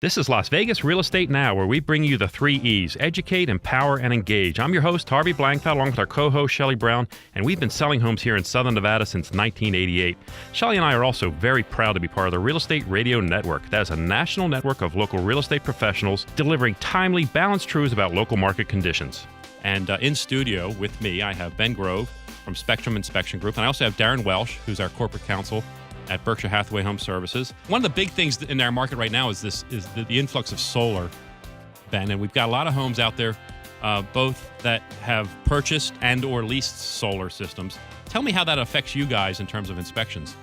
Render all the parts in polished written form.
This is Las Vegas Real Estate Now, where we bring you the 3 E's: educate, empower, and engage. I'm your host, Harvey Blankfeld, along with our co-host, Shelley Brown, and we've been selling homes here in Southern Nevada since 1988. Shelley and I are also very proud to be part of the Real Estate Radio Network. That is a national network of local real estate professionals delivering timely, balanced truths about local market conditions. And in studio with me, I have Ben Grove from Spectrum Inspection Group, and I also have Darren Welsh, who's our corporate counsel at Berkshire Hathaway Home Services. One of the big things in our market right now is the influx of solar, Ben, and we've got a lot of homes out there, both that have purchased and or leased solar systems. Tell me how that affects you guys in terms of inspections.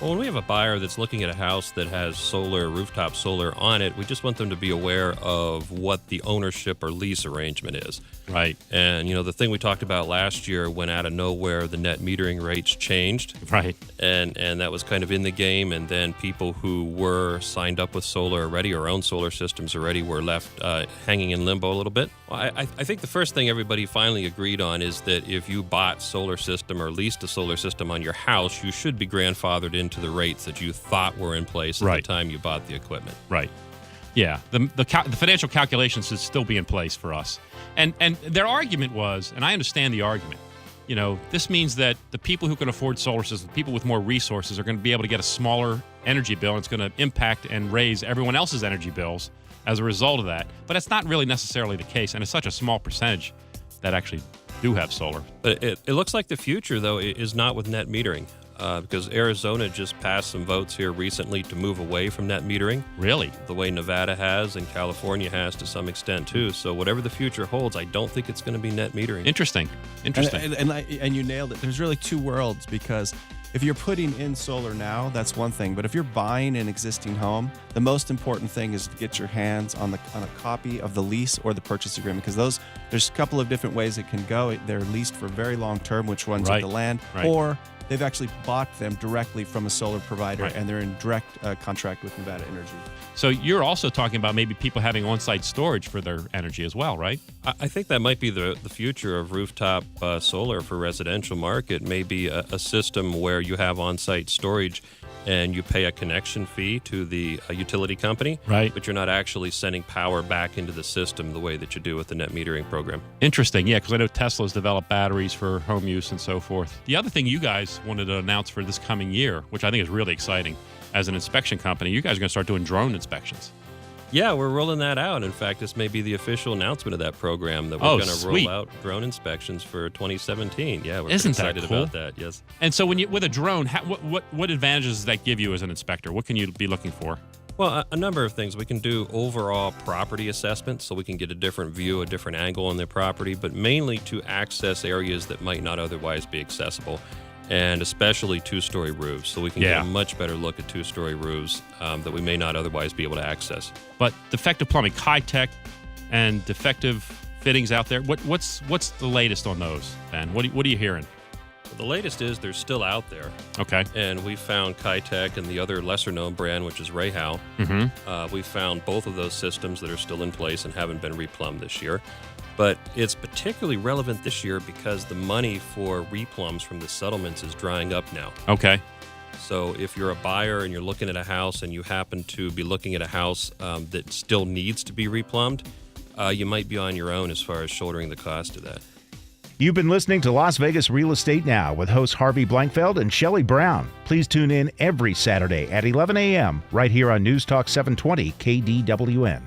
Well, when we have a buyer that's looking at a house that has solar, rooftop solar on it, we just want them to be aware of what the ownership or lease arrangement is. Right. And, the thing we talked about last year when out of nowhere the net metering rates changed. Right. And that was kind of in the game. And then people who were signed up with solar already or own solar systems already were left hanging in limbo a little bit. Well, I think the first thing everybody finally agreed on is that if you bought solar system or leased a solar system on your house, you should be grandfathered into the rates that you thought were in place at the time you bought the equipment. Right. Yeah. The financial calculations should still be in place for us. And their argument was, and I understand the argument, this means that the people who can afford solar systems, people with more resources, are going to be able to get a smaller energy bill, and it's going to impact and raise everyone else's energy bills as a result of that. But it's not really necessarily the case, and it's such a small percentage that actually do have solar. But it looks like the future, though, is not with net metering. Because Arizona just passed some votes here recently to move away from net metering. Really? The way Nevada has and California has to some extent, too. So whatever the future holds, I don't think it's going to be net metering. Interesting. And you nailed it. There's really two worlds, because if you're putting in solar now, that's one thing. But if you're buying an existing home, the most important thing is to get your hands on a copy of the lease or the purchase agreement, because there's a couple of different ways it can go. They're leased for very long term, which runs with the land, or they've actually bought them directly from a solar provider, and they're in direct contract with Nevada Energy. So you're also talking about maybe people having on-site storage for their energy as well, right? I think that might be the future of rooftop solar for residential market. Maybe a system where you have on-site storage and you pay a connection fee to the utility company, but you're not actually sending power back into the system the way that you do with the net metering program. Interesting, yeah, because I know Tesla's developed batteries for home use and so forth. The other thing you guys wanted to announce for this coming year, which I think is really exciting, as an inspection company, you guys are going to start doing drone inspections. Yeah, we're rolling that out. In fact, this may be the official annount of that program, that we're going to roll out drone inspections for 2017. Yeah, we're excited about that, yes. And so with a drone, what advantages does that give you as an inspector? What can you be looking for? Well, a number of things. We can do overall property assessments, so we can get a different view, a different angle on their property, but mainly to access areas that might not otherwise be accessible, and especially two-story roofs, so we can get a much better look at two-story roofs that we may not otherwise be able to access. But defective plumbing, high-tech and defective fittings out there, what's the latest on those, Ben? What are you hearing? The latest is they're still out there. Okay. And we found Kitech and the other lesser-known brand, which is Rahal. We found both of those systems that are still in place and haven't been replumbed this year. But it's particularly relevant this year because the money for replumbs from the settlements is drying up now. Okay. So if you're a buyer and you're looking at a house and you happen to be looking at a house that still needs to be replumbed, you might be on your own as far as shouldering the cost of that. You've been listening to Las Vegas Real Estate Now with hosts Harvey Blankfeld and Shelley Brown. Please tune in every Saturday at 11 a.m. right here on News Talk 720 KDWN.